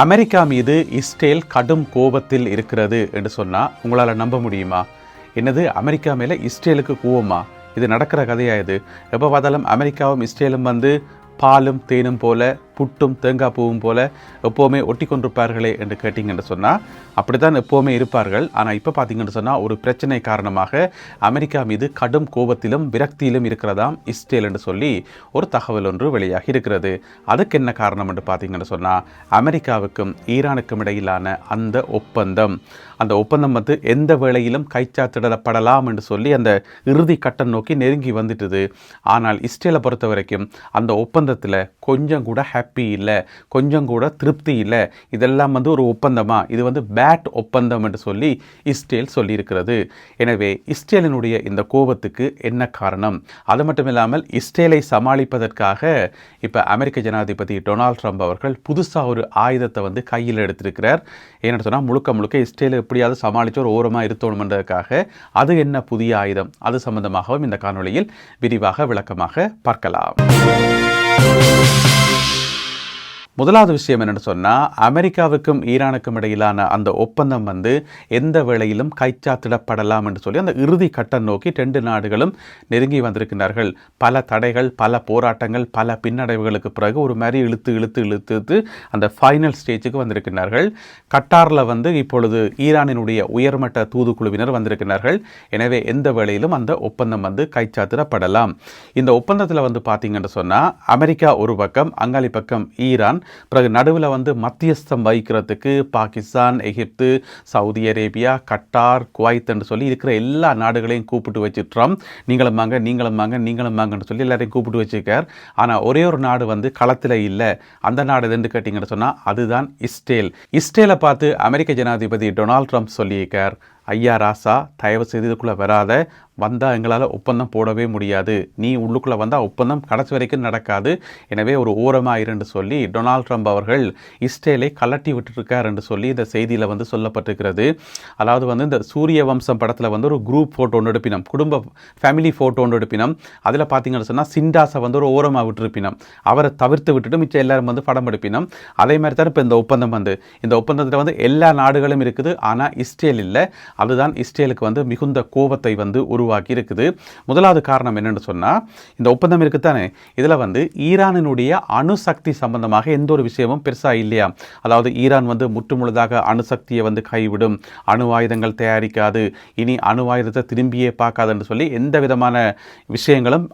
America மீது Israel கடும் கோபத்தில் இருக்கிறது என்று சொன்னால் உங்களால் நம்ப முடியுமா? என்னது, அமெரிக்கா மேலே இஸ்ரேலுக்கு கோவமா? இது நடக்கிற கதையா? இது எப்போ பார்த்தாலும் அமெரிக்காவும் இஸ்ரேலும் பாலும் தேனும் போல, புட்டும் தேங்காய் பூவும் போல எப்போவுமே ஒட்டி கொண்டிருப்பார்களே என்று கேட்டிங்கன்னு சொன்னால் அப்படி தான் எப்போவுமே இருப்பார்கள். ஆனால் இப்போ பார்த்தீங்கன்னு சொன்னால் ஒரு பிரச்சனை காரணமாக அமெரிக்கா மீது கடும் கோபத்திலும் விரக்தியிலும் இருக்கிறதாம் இஸ்ரேல் என்று சொல்லி ஒரு தகவல் ஒன்று வெளியாகி இருக்கிறது. அதுக்கு என்ன காரணம் என்று பார்த்தீங்கன்னு சொன்னால் அமெரிக்காவுக்கும் ஈரானுக்கும் இடையிலான அந்த ஒப்பந்தம் எந்த வேளையிலும் கைச்சாத்திடப்படலாம் என்று சொல்லி அந்த இறுதி கட்டம் நோக்கி நெருங்கி வந்துட்டுது. ஆனால் இஸ்ரேலை பொறுத்த வரைக்கும் அந்த ஒப்பந்தத்தில் கொஞ்சம் கூட ஹாப்பி இல்லை, கொஞ்சம் கூட திருப்தி இல்லை. இதெல்லாம் ஒரு ஒப்பந்தமா? இது பேட் ஒப்பந்தம் என்று சொல்லி இஸ்ரேல் சொல்லியிருக்கிறது. எனவே இஸ்ரேலினுடைய இந்த கோபத்துக்கு என்ன காரணம்? அது மட்டும் இல்லாமல் இஸ்ரேலை சமாளிப்பதற்காக இப்போ அமெரிக்க ஜனாதிபதி டொனால்ட் ட்ரம்ப் அவர்கள் புதுசாக ஒரு ஆயுதத்தை கையில் எடுத்திருக்கிறார். ஏன்னு சொன்னால் முழுக்க இஸ்ரேலை எப்படியாவது சமாளித்து ஒரு ஓரமாக இருத்தணும்ன்றதுக்காக அது என்ன புதிய ஆயுதம், அது சம்பந்தமாகவும் இந்த காணொளியில் விரிவாக விளக்கமாக பார்க்கலாம். முதலாவது விஷயம் என்னென்னு சொன்னால், அமெரிக்காவுக்கும் ஈரானுக்கும் இடையிலான அந்த ஒப்பந்தம் எந்த வேளையிலும் கைச்சாத்திடப்படலாம் என்று சொல்லி அந்த இறுதி கட்டம் நோக்கி ரெண்டு நாடுகளும் நெருங்கி வந்திருக்கிறார்கள். பல தடைகள், பல போராட்டங்கள், பல பின்னடைவுகளுக்கு பிறகு ஒரு மாதிரி இழுத்து அந்த ஃபைனல் ஸ்டேஜுக்கு வந்திருக்கிறார்கள். கட்டாரில் இப்பொழுது ஈரானினுடைய உயர்மட்ட தூதுக்குழுவினர் வந்திருக்கிறார்கள். எனவே எந்த வேளையிலும் அந்த ஒப்பந்தம் கைச்சாத்திடப்படலாம். இந்த ஒப்பந்தத்தில் பார்த்தீங்கன்னு சொன்னால் அமெரிக்கா ஒரு பக்கம், அங்காளி பக்கம் ஈரான், பிறகு நடுவில் மத்தியஸ்தம் வகிக்கிறதுக்கு பாகிஸ்தான், எகிப்து, சவுதி அரேபியா, கட்டார், குவைத் என்று சொல்லி இருக்கிற எல்லா நாடுகளையும் கூப்பிட்டு வச்சு ட்ரம்ப் நீங்களும் வாங்கன்னு சொல்லி எல்லாரையும் கூப்பிட்டு வச்சுருக்கார். ஆனால் ஒரே ஒரு நாடு களத்தில் இல்லை. அந்த நாடு எதுன்னு கேட்டிங்கன்னு சொன்னால் அதுதான் இஸ்ரேல். இஸ்ரேலை பார்த்து அமெரிக்க ஜனாதிபதி டொனால்ட் ட்ரம்ப் சொல்லியிருக்கார், ஐயா ராசா, தயவு செய்து இதுக்குள்ளே வராத, வந்தால் எங்களால் ஒப்பந்தம் போடவே முடியாது, நீ உள்ளுக்குள்ளே வந்தால் ஒப்பந்தம் கடைசி வரைக்கும் நடக்காது, எனவே ஒரு ஓரமாக இருந்து சொல்லி டொனால்ட் ட்ரம்ப் அவர்கள் இஸ்ரேலை கலட்டி விட்டுருக்கார் என்று சொல்லி இந்த செய்தியில் சொல்லப்பட்டிருக்கிறது. அதாவது இந்த சூரிய வம்சம் படத்தில் ஒரு குரூப் ஃபோட்டோ ஒன்று எடுப்பினோம், குடும்ப ஃபேமிலி ஃபோட்டோ ஒன்று எடுப்பினோம். அதில் பார்த்தீங்கன்னு சொன்னால் சிண்டாஸை ஒரு ஓரமாக விட்டுருப்பினோம், அவரை தவிர்த்து விட்டுட்டு மிச்சம் எல்லாரும் படம் எடுப்பினோம். அதே மாதிரி தான் இப்போ இந்த ஒப்பந்தம் இந்த ஒப்பந்தத்தில் எல்லா நாடுகளும் இருக்குது, ஆனால் இஸ்ரேல் இல்லை. அதுதான் இஸ்ரேலுக்கு மிகுந்த கோபத்தை உருவாக்கி இருக்குது. முதலாவது காரணம் என்னன்னு சொன்னால், இந்த ஒப்பந்தம் இருக்குத்தானே, இதில் ஈரானினுடைய அணுசக்தி சம்பந்தமாக எந்த ஒரு விஷயமும் பெருசாக இல்லையா. அதாவது ஈரான் முற்றுமுழுதாக அணுசக்தியை கைவிடும், அணு ஆயுதங்கள் தயாரிக்காது, இனி அணு ஆயுதத்தை திரும்பியே பார்க்காதுன்னு சொல்லி எந்த விதமான விஷயங்களும்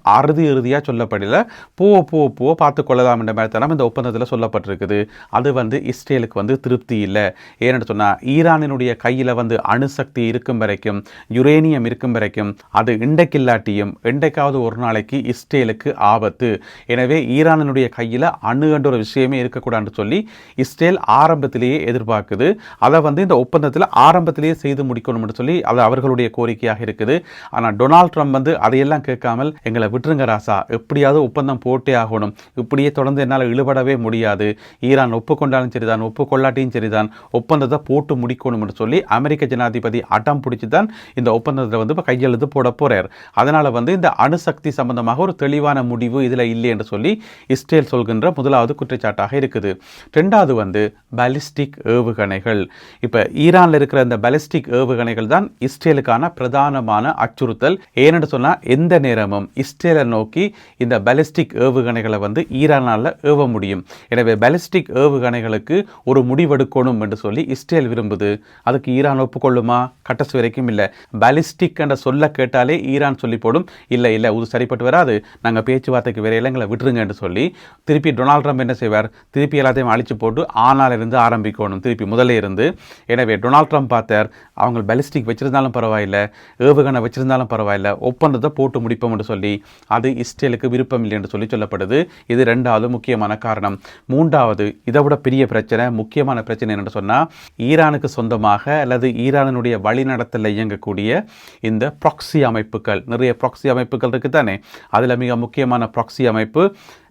இறுதியாக சொல்லப்படல. போவ பார்த்து கொள்ளலாம் என்ற மாதிரி தான் இந்த ஒப்பந்தத்தில் சொல்லப்பட்டிருக்குது. அது இஸ்ரேலுக்கு திருப்தி இல்லை. ஏன்னு சொன்னால் ஈரானினுடைய கையில் அணுசக்தி இருக்கும் வரைக்கும், யுரேனியம் இருக்கும் வரைக்கும், அது இன்றைக்கில்லாட்டியும் என்றைக்காவது ஒரு நாளைக்கு இஸ்ரேலுக்கு ஆபத்து. எனவே ஈரானினுடைய கையில் அணு என்ற ஒரு விஷயமே இருக்கக்கூடாதுன்னு சொல்லி இஸ்ரேல் ஆரம்பத்திலேயே எதிர்பார்க்குது. அதை இந்த ஒப்பந்தத்தில் ஆரம்பத்திலேயே செய்து முடிக்கணும்னு சொல்லி அது அவர்களுடைய கோரிக்கையாக இருக்குது. ஆனால் டொனால்ட் ட்ரம்ப் அதையெல்லாம் கேட்காமல், எங்களை விட்டுருங்க ராசா, எப்படியாவது ஒப்பந்தம் போட்டே ஆகணும், இப்படியே தொடர்ந்து என்னால் இழுபடவே முடியாது, ஈரான் ஒப்புக்கொண்டாலும் சரிதான், ஒப்புக்கொள்ளாட்டியும் சரிதான், ஒப்பந்தத்தை போட்டு முடிக்கணும்னு சொல்லி அமெரிக்க ஜனாதிபதி அடம் பிடிச்சி தான் இந்த ஒப்பந்தத்தில் கையெழுத்து போட போறார். அதனால இந்த அணுசக்தி சம்பந்தமாக ஒரு தெளிவான முடிவு இதில் இல்லை என்று சொல்லி இஸ்ரேல் சொல்கின்ற முதலாவது குற்றச்சாட்டாக இருக்குது. ரெண்டாவது பாலிஸ்டிக் ஏவுகணைகள். இப்போ ஈரானில் இருக்கிற இந்த பாலிஸ்டிக் ஏவுகணைகள் தான் இஸ்ரேலுக்கான பிரதானமான அச்சுறுத்தல். ஏன்னு சொன்னால் எந்த நேரமும் இஸ்ரேலை நோக்கி இந்த பாலிஸ்டிக் ஏவுகணைகளை ஈரானால் ஏவ முடியும். எனவே பாலிஸ்டிக் ஏவுகணைகளுக்கு ஒரு முடிவெடுக்கணும் என்று சொல்லி இஸ்ரேல் விரும்புது. அதுக்கு ஈரான் ஒப்புக்கொள்ளுமா? கட்டசு வரைக்கும் இல்லை. பாலிஸ்டிக் என்ற சொல்ல கேட்டாலே ஈரான் சொல்லி போடும், இல்லை இது சரிப்பட்டு வராது, நாங்கள் பேச்சுவார்த்தைக்கு வேற எங்களை விட்டுருங்க என்று சொல்லி திருப்பி டொனால்ட் ட்ரம்ப் என்ன செய்வார்? திருப்பி எல்லாத்தையும் அழிச்சு போட்டு ஆனாலிருந்து ஆரம்பிக்கணும், திருப்பி முதலே இருந்து. எனவே டொனால்ட் ட்ரம்ப் பார்த்தார், அவங்க பாலிஸ்டிக் வச்சிருந்தாலும் பரவாயில்லை, ஏவுகணை வச்சிருந்தாலும் பரவாயில்லை, ஒப்பந்தத்தை போட்டு முடிப்போம் என்று சொல்லி அது இஸ்ரேலுக்கு விருப்பம் இல்லை என்று சொல்லி சொல்லப்படுது. இது ரெண்டாவது முக்கியமான காரணம். மூன்றாவது, இதை விட பெரிய பிரச்சனை, முக்கியமான பிரச்சனை என்னென்னு சொன்னால், ஈரானுக்கு சொந்தமாக அல்லது ஈரானுடைய வழிநடத்தலில் இயங்கக்கூடிய இந்த ப்ராக்ஸி அமைப்புகள், நிறைய ப்ராக்ஸி அமைப்புகள் இருக்குது தானே. அதில் மிக முக்கியமான ப்ராக்ஸி அமைப்பு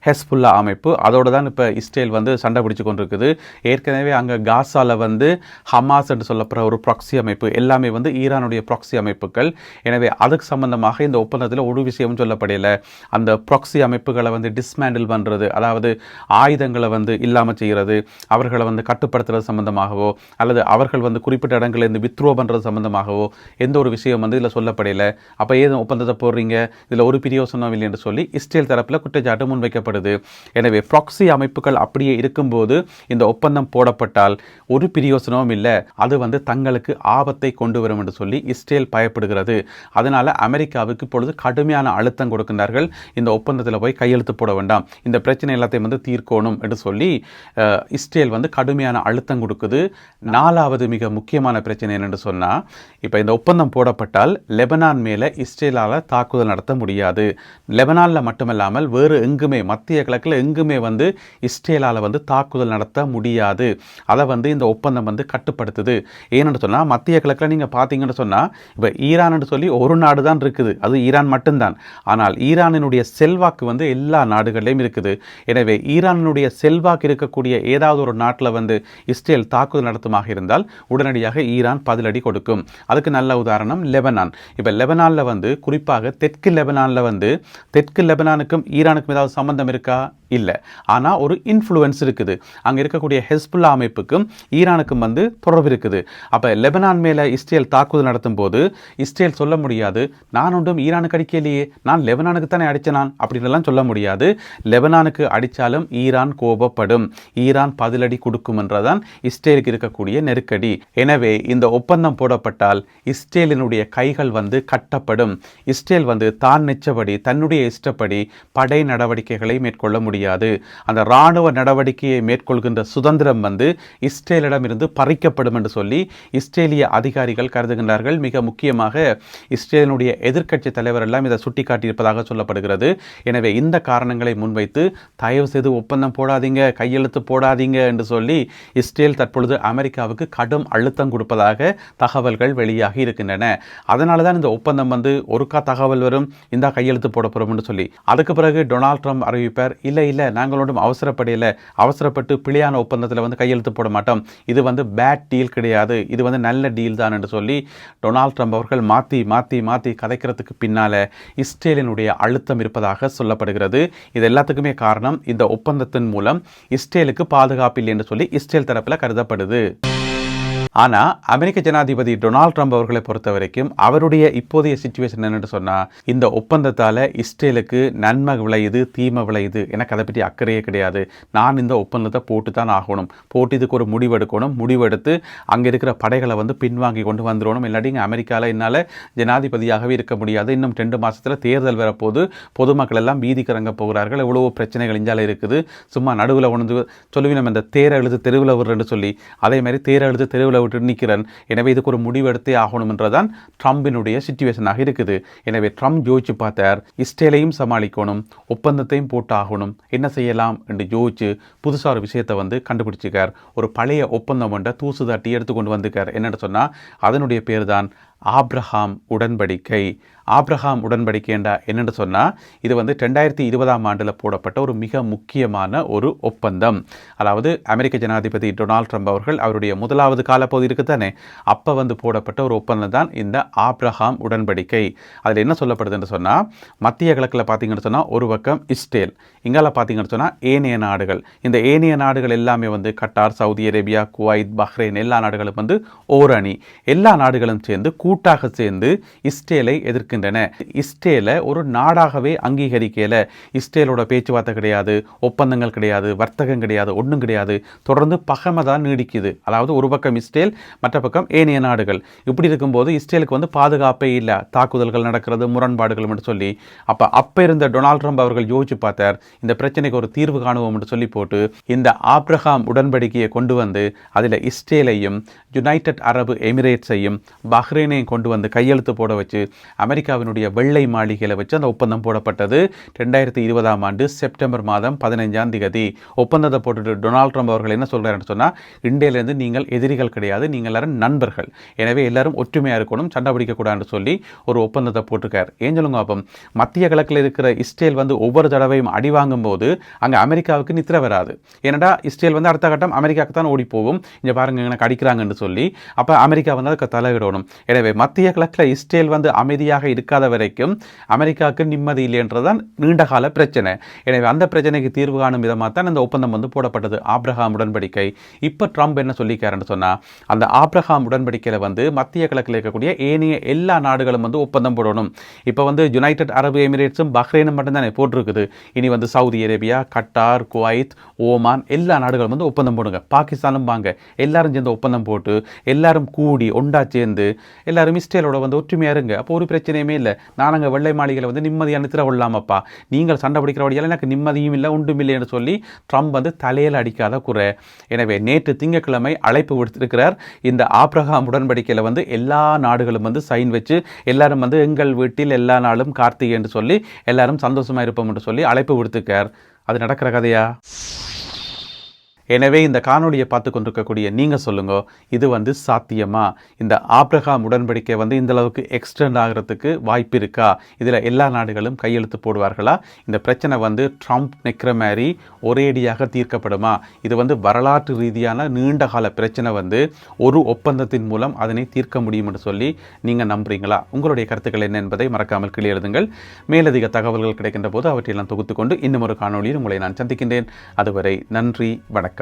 ஹெஸ்புல்லா அமைப்பு, அதோடு தான் இப்போ இஸ்ரேல் வந்து சண்டை பிடிச்சு கொண்டிருக்குது. ஏற்கனவே அங்கே காசாவில் வந்து ஹமாஸ் என்று சொல்லப்படுற ஒரு ப்ராக்சி அமைப்பு, எல்லாமே வந்து ஈரானுடைய ப்ராக்சி அமைப்புகள். எனவே அதுக்கு சம்பந்தமாக இந்த ஒப்பந்தத்தில் ஒரு விஷயமும் சொல்லப்படலை. அந்த ப்ராக்சி அமைப்புகளை வந்து டிஸ்மேண்டில் பண்ணுறது, அதாவது ஆயுதங்களை வந்து இல்லாமல் செய்கிறது, அவர்களை வந்து கட்டுப்படுத்துறது சம்பந்தமாகவோ அல்லது அவர்கள் வந்து குறிப்பிட்ட இடங்களிலிருந்து வித்ரோ பண்ணுறது சம்பந்தமாகவோ எந்த ஒரு விஷயம் வந்து இதில் சொல்லப்படலை. அப்போ ஏன் ஒப்பந்தத்தை போடுறீங்க, இதில் ஒரு பிரயோசனம் இல்லை என்று சொல்லி இஸ்ரேல் தரப்பில் குற்றச்சாட்டு முன்வைக்கப்படுது. எனவே ப்ராக்சி அமைப்புகள் அப்படியே இருக்கும்போது இந்த ஒப்பந்தம் போடப்பட்டால் ஒரு பிரயோசனமும் இல்லை, அது வந்து தங்களுக்கு ஆபத்தை கொண்டு வரும் என்று சொல்லி இஸ்ரேல் பயப்படுகிறது. அதனால் அமெரிக்காவுக்கு இப்பொழுது கடுமையான அழுத்தம் கொடுக்கின்றார்கள். இந்த ஒப்பந்தத்தில் போய் கையெழுத்து போட வேண்டாம், இந்த பிரச்சனை எல்லாத்தையும் வந்து தீர்க்கணும் என்று சொல்லி இஸ்ரேல் வந்து கடுமையான அழுத்தம் கொடுக்குது. நாலாவது மிக முக்கியமான பிரச்சனை என்னென்று சொன்னால், இப்போ இந்த ஒப்பந்தம் போடப்பட்டால் லெபனான் மேலே இஸ்ரேலால் தாக்குதல் நடத்த முடியாது. லெபனானில் மட்டுமல்லாமல் வேறு எங்குமே மத்திய கிழக்கில் எங்குமே வந்து இஸ்ரேலால் வந்து தாக்குதல் நடத்த முடியாது. அதை வந்து இந்த ஒப்பந்தம் வந்து கட்டுப்படுத்துது. ஏன்னு சொன்னால் மத்திய கிழக்கில் நீங்கள் பார்த்தீங்கன்னு சொன்னால் இப்போ ஈரான் சொல்லி ஒரு நாடு தான் இருக்குது, அது ஈரான் மட்டும்தான். ஆனால் ஈரானினுடைய செல்வாக்கு வந்து எல்லா நாடுகளிலையும் இருக்குது. எனவே ஈரானினுடைய செல்வாக்கு இருக்கக்கூடிய ஏதாவது ஒரு நாட்டில் வந்து இஸ்ரேல் தாக்குதல் நடத்துமாக இருந்தால் உடனடியாக ஈரான் பதிலடி கொடுக்கும். அதுக்கு நல்ல உதாரணம் லெபனான். இப்போ லெபனானில் வந்து குறிப்பாக தெற்கு லெபனானில் வந்து தெற்கு லெபனானுக்கும் ஈரானுக்கும் ஏதாவது சம்பந்தம் இருக்கா? இல்லை. ஆனால் ஒரு இன்ஃப்ளூயன்ஸ் இருக்குது. அங்கே இருக்கக்கூடிய ஹெஸ்புல்லா அமைப்புக்கும் ஈரானுக்கும் வந்து தொடர்பு இருக்குது. அப்போ லெபனான் மேலே இஸ்ரேல் தாக்குதல் நடத்தும் போது இஸ்ரேல் சொல்ல முடியாது, நான் ஒன்றும் ஈரானுக்கு அடிக்கலையே, நான் லெபனானுக்கு தானே அடித்தனான் அப்படின்லாம் சொல்ல முடியாது. லெபனானுக்கு அடித்தாலும் ஈரான் கோபப்படும், ஈரான் பதிலடி கொடுக்கும் என்றதான் இஸ்ரேலுக்கு இருக்கக்கூடிய நெருக்கடி. எனவே இந்த ஒப்பந்தம் போடப்பட்டால் இஸ்ரேலினுடைய கைகள் வந்து கட்டப்படும். இஸ்ரேல் வந்து தான் நிச்சபடி தன்னுடைய இஷ்டப்படி படை நடவடிக்கைகளை மேற்கொள்ள முடியும். அந்த இராணுவ நடவடிக்கையை மேற்கொள்கின்ற சுதந்திரம் வந்து இஸ்ரேலிடம் இருந்து பறிக்கப்படும் என்று சொல்லி இஸ்ரேலிய அதிகாரிகள் கருதுகின்றார்கள். மிக முக்கியமாக இஸ்ரேலினுடைய எதிர்க்கட்சி தலைவர் எல்லாம் இதை சுட்டிக்காட்டியிருப்பதாக சொல்லப்படுகிறது. எனவே இந்த காரணங்களை முன்வைத்து தயவு செய்து ஒப்பந்தம் போடாதீங்க, கையெழுத்து போடாதீங்க என்று சொல்லி இஸ்ரேல் தற்பொழுது அமெரிக்காவுக்கு கடும் அழுத்தம் கொடுப்பதாக தகவல்கள் வெளியாகி இருக்கின்றன. அதனால தான் இந்த ஒப்பந்தம் வந்து ஒருக்கா தகவல் வரும், இந்த கையெழுத்து போட போறோம் என்று சொல்லி அதுக்கு பிறகு டொனால்ட் ட்ரம்ப் அறிவிப்பார், இல்லை நாங்களோடும் அவசரப்பட்டு பிழையான ஒப்பந்தத்தில் வந்து கையெழுத்து போட மாட்டோம், இது வந்து பேட் டீல் கிடையாது, இது வந்து நல்ல டீல் தான் என்று சொல்லி டொனால்ட் ட்ரம்ப் அவர்கள் மாற்றி கதைக்கிறதுக்கு பின்னால இஸ்ரேலினுடைய அழுத்தம் இருப்பதாக சொல்லப்படுகிறது. இது எல்லாத்துக்குமே காரணம் இந்த ஒப்பந்தத்தின் மூலம் இஸ்ரேலுக்கு பாதுகாப்பு இல்லை என்று சொல்லி இஸ்ரேல் தரப்பில் கருதப்படுது. ஆனால் அமெரிக்க ஜனாதிபதி டொனால்ட் ட்ரம்ப் அவர்களை பொறுத்த வரைக்கும் அவருடைய இப்போதைய சிச்சுவேஷன் என்னென்னு சொன்னால், இந்த ஒப்பந்தத்தால் இஸ்ரேலுக்கு நன்மை விளையுது தீமை விளையுது, எனக்கு அதை பற்றி அக்கறையே கிடையாது, நான் இந்த ஒப்பந்தத்தை போட்டு தான் ஆகணும், போட்டு இதுக்கு ஒரு முடிவெடுக்கணும், முடிவெடுத்து அங்கே இருக்கிற படைகளை வந்து பின்வாங்கி கொண்டு வந்துடணும், இல்லாட்டி இங்கே அமெரிக்காவில் என்னால் ஜனாதிபதியாகவே இருக்க முடியாது, இன்னும் 2 மாதத்தில் தேர்தல் வரப்போது, பொதுமக்கள் எல்லாம் வீதிக்கு இறங்க போகிறார்கள், எவ்வளவோ பிரச்சனைகள் இஞ்சால இருக்குது, சும்மா நடுவில் உணர்ந்து சொல்லுவி நம்ம இந்த தேரை எழுது தெருவில் விடுறேன்னு சொல்லி அதே மாதிரி தேரை எழுது தெருவில் விட்டு நிற்கிறேன், எனவே இதுக்கு ஒரு முடிவெடுத்தே ஆகணும் என்றதான் ட்ரம்பினுடைய சிச்சுவேஷனாக இருக்குது. எனவே ட்ரம்ப் யோசிச்சு பார்த்தார், இஸ்ரேலையும் சமாளிக்கணும், ஒப்பந்தத்தையும் போட்டு ஆகணும், என்ன செய்யலாம் என்று யோசிச்சு புதுசாக ஒரு விஷயத்தை வந்து கண்டுபிடிச்சிக்கார். ஒரு பழைய ஒப்பந்தம் ஒன்றை தூசு தாட்டி எடுத்துக்கொண்டு வந்துக்கார். என்னென்னு சொன்னால் அதனுடைய பேர் தான் ஆப்ரஹாம் உடன்படிக்கை. ஆப்ரஹாம் உடன்படிக்கை என்ற என்னென்னு சொன்னால் இது வந்து 2020ஆம் ஆண்டில் போடப்பட்ட ஒரு மிக முக்கியமான ஒரு ஒப்பந்தம். அதாவது அமெரிக்க ஜனாதிபதி டொனால்ட் ட்ரம்ப் அவர்கள் அவருடைய முதலாவது காலப்பகுதி இருக்குதானே, அப்போ வந்து போடப்பட்ட ஒரு ஒப்பந்தம் தான் இந்த ஆப்ரஹாம் உடன்படிக்கை. அதில் என்ன சொல்லப்படுதுன்னு சொன்னால், மத்திய கிழக்கில் பார்த்தீங்கன்னு சொன்னால் ஒரு பக்கம் இஸ்ரேல், இங்கால பார்த்தீங்கன்னு சொன்னால் ஏனைய நாடுகள், இந்த ஏனைய நாடுகள் எல்லாமே வந்து Qatar, Saudi Arabia, Kuwait, Bahrain எல்லா நாடுகளும் வந்து ஓர் அணி, எல்லா நாடுகளும் சேர்ந்து கூட்டாக சேர்ந்து இஸ்ரேலை எதிர்க்கின்றன. இஸ்ரேலை ஒரு நாடாகவே அங்கீகரிக்கல. இஸ்ரேலோட பேச்சுவார்த்தை கிடையாது, ஒப்பந்தங்கள் கிடையாது, வர்த்தகம் கிடையாது, ஒன்றும் கிடையாது. தொடர்ந்து பகைமை தான் நீடிக்குது. அதாவது ஒரு பக்கம் இஸ்ரேல், மற்ற பக்கம் ஏனைய நாடுகள். இப்படி இருக்கும்போது இஸ்ரேலுக்கு வந்து பாதுகாப்பே இல்லை, தாக்குதல்கள் நடக்கிறது, முரண்பாடுகள் என்று சொல்லி அப்போ இருந்த டொனால்ட் ட்ரம்ப் அவர்கள் யோசிச்சு பார்த்தார், இந்த பிரச்சனைக்கு ஒரு தீர்வு காணுவோம் என்று சொல்லி போட்டு இந்த ஆப்ரஹாம் உடன்படிக்கையை கொண்டு வந்து அதில் இஸ்ரேலையும் யுனைடெட் அரபு எமிரேட்ஸையும் பஹ்ரைனையும் கொண்டு வந்து கையெழுத்து போட வச்சு அமெரிக்க அமெரிக்காவினுடைய வெள்ளை மாளிகையில் வச்சு அந்த ஒப்பந்தம் போடப்பட்டது 2020ஆம் ஆண்டு செப்டம்பர் மாதம் 15ஆம் தேதி. ஒப்பந்தத்தை போட்டுட்டு டொனால்ட் ட்ரம்ப் அவர்கள் என்ன சொல்கிறாருன்னு சொன்னால், இந்தியாவிலேருந்து நீங்கள் எதிரிகள் கிடையாது, நீங்கள் எல்லாரும் நண்பர்கள், எனவே எல்லாரும் ஒற்றுமையாக இருக்கணும், சண்டை பிடிக்கக்கூடாதுன்னு சொல்லி ஒரு ஒப்பந்தத்தை போட்டிருக்கார். ஏன் சொல்லுங்க, அப்போ மத்திய கிழக்கில் இருக்கிற இஸ்ரேல் வந்து ஒவ்வொரு தடவையும் அடி வாங்கும் போது அங்கே அமெரிக்காவுக்கு நித்திர வராது. ஏன்னா இஸ்ரேல் வந்து அடுத்த கட்டம் அமெரிக்காவுக்கு தான் ஓடி போகும், இங்கே பாருங்க எனக்கு அடிக்கிறாங்கன்னு சொல்லி. அப்போ அமெரிக்கா வந்து அதுக்கு தலையிடணும். எனவே மத்திய கிழக்கில் இஸ்ரேல் வந்து அமைதியாக இருக்காத வரைக்கும் அமெரிக்காவுக்கு நிம்மதி இல்லைன்றதான் நீண்டகால பிரச்சனை. எனவே அந்த பிரச்சனைக்கு தீர்வு காணும் விதமாக தான் இந்த ஒப்பந்தம் வந்து போடப்பட்டது, ஆப்ரஹாம் உடன்படிக்கை. இப்போ ட்ரம்ப் என்ன சொல்லிக்காருன்னு சொன்னால், அந்த ஆப்ரஹாம் உடன்படிக்கையில் வந்து மத்திய கிழக்கில் இருக்கக்கூடிய ஏனைய எல்லா நாடுகளும் வந்து ஒப்பந்தம் போடணும். இப்போ வந்து யுனைடெட் அரபு எமிரேட்ஸும் பஹ்ரைனும் மட்டும்தானே போட்டிருக்குது. இனி வந்து Saudi Arabia, Qatar, Kuwait, Oman எல்லா நாடுகளும் வந்து ஒப்பந்தம் போடுங்க. பாகிஸ்தானும் வாங்க, எல்லாரும் சேர்ந்து ஒப்பந்தம் போட்டு எல்லாரும் கூடி ஒண்டா சேர்ந்து எல்லாரும் இஸ்ரேலோட வந்து ஒற்றுமையாக இருங்க. அப்போ ஒரு பிரச்சனையுமே இல்லை. நான் அங்கே வெள்ளை மாளிகையில் வந்து நிம்மதியான திற கொள்ளாமப்பா, நீங்கள் சண்டை பிடிக்கிற வழியால் எனக்கு நிம்மதியும் இல்லை ஒன்றும் இல்லைன்னு சொல்லி ட்ரம்ப் வந்து தலையில் அடிக்காத குறை. எனவே நேற்று திங்கட்கிழமை அழைப்பு விடுத்திருக்கிறார். இந்த ஆப்ரஹாம் உடன்படிக்கையில் வந்து எல்லா நாடுகளும் வந்து சைன் வச்சு எல்லாரும் வந்து எங்கள் வீட்டில் எல்லா நாளும் கார்த்திகை என்று சொல்லி எல்லாரும் சந்தோஷமாக இருப்போம் என்று சொல்லி அழைப்பு விடுத்திருக்கார். அது நடக்கிற கதையா? எனவே இந்த காணொலியை பார்த்து கொண்டிருக்கக்கூடிய நீங்கள் சொல்லுங்க, இது வந்து சாத்தியமா? இந்த ஆப்ரஹாம் உடன்படிக்கை வந்து இந்த அளவுக்கு எக்ஸ்டெண்ட் ஆகிறதுக்கு வாய்ப்பு இருக்கா? இதில் எல்லா நாடுகளும் கையெழுத்து போடுவார்களா? இந்த பிரச்சனை வந்து ட்ரம்ப் நிற்கிற மாதிரி ஒரேடியாக தீர்க்கப்படுமா? இது வந்து வரலாற்று ரீதியான நீண்டகால பிரச்சனை வந்து ஒரு ஒப்பந்தத்தின் மூலம் அதனை தீர்க்க முடியும் என்று சொல்லி நீங்கள் நம்புறீங்களா? உங்களுடைய கருத்துக்கள் என்ன என்பதை மறக்காமல் கீழே எழுதுங்கள். மேலதிக தகவல்கள் கிடைக்கின்ற போது அவற்றையெல்லாம் தொகுத்துக்கொண்டு இன்னும் ஒரு காணொலியில் உங்களை நான் சந்திக்கின்றேன். அதுவரை நன்றி, வணக்கம்.